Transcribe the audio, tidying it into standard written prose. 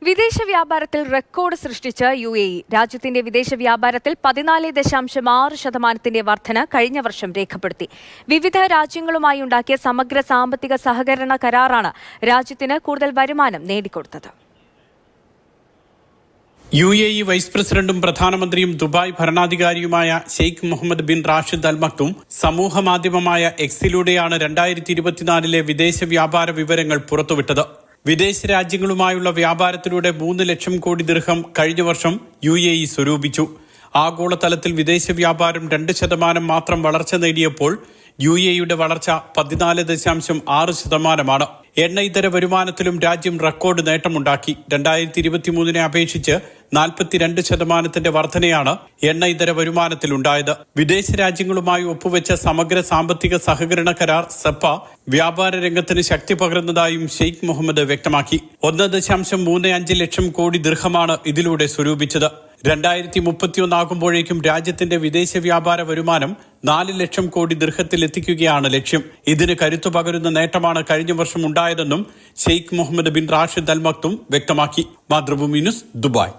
വിദേശ വ്യാപാരത്തിൽ റെക്കോർഡ് സൃഷ്ടിച്ച UAE. രാജ്യത്തിന്റെ വിദേശ വ്യാപാരത്തിൽ 14.6% വർധന കഴിഞ്ഞ വർഷം രേഖപ്പെടുത്തി. വിവിധ രാജ്യങ്ങളുമായി ഉണ്ടാക്കിയ സമഗ്ര സാമ്പത്തിക സഹകരണ കരാറാണ് രാജ്യത്തിന് കൂടുതൽ വരുമാനം നേടിക്കൊടുത്തത്. UAE വൈസ് പ്രസിഡന്റും പ്രധാനമന്ത്രിയും ദുബായ് ഭരണാധികാരിയുമായ Sheikh Mohammed bin Rashid Al Maktoum സമൂഹ മാധ്യമമായ എക്സിലൂടെയാണ് 2024 വിദേശ വ്യാപാര വിവരങ്ങൾ പുറത്തുവിട്ടത്. വിദേശ രാജ്യങ്ങളുമായുള്ള വ്യാപാരത്തിലൂടെ 3 ലക്ഷം കോടി ദിർഹം കഴിഞ്ഞ വർഷം UAE സ്വരൂപിച്ചു. ആഗോളതലത്തിൽ വിദേശ വ്യാപാരം 2% മാത്രം വളർച്ച നേടിയപ്പോൾ UAEയുടെ വളർച്ച 14.6%. എണ്ണ ഇതര വരുമാനത്തിലും രാജ്യം റെക്കോർഡ് നേട്ടമുണ്ടാക്കി. 2023 അപേക്ഷിച്ച് 42% വർധനയാണ് എണ്ണ ഇതര വരുമാനത്തിലുണ്ടായത്. വിദേശ രാജ്യങ്ങളുമായി ഒപ്പുവെച്ച സമഗ്ര സാമ്പത്തിക സഹകരണ കരാർ സെപ്പ വ്യാപാര രംഗത്തിന് ശക്തി പകരുന്നതായും ഷെയ്ഖ് മുഹമ്മദ് വ്യക്തമാക്കി. 1.35 ലക്ഷം കോടി ദിർഹമാണ് ഇതിലൂടെ സ്വരൂപിച്ചത്. 2031 ആകുമ്പോഴേക്കും രാജ്യത്തിന്റെ വിദേശ വ്യാപാര വരുമാനം 4 ലക്ഷം കോടി ദിർഹത്തിൽ എത്തിക്കുകയാണ് ലക്ഷ്യം. ഇതിന് കരുത്തു പകരുന്ന നേട്ടമാണ് കഴിഞ്ഞ വർഷം ഉണ്ടായതെന്നും Sheikh Mohammed bin Rashid Al Maktoum വ്യക്തമാക്കി. Mathrubhumi news, Dubai.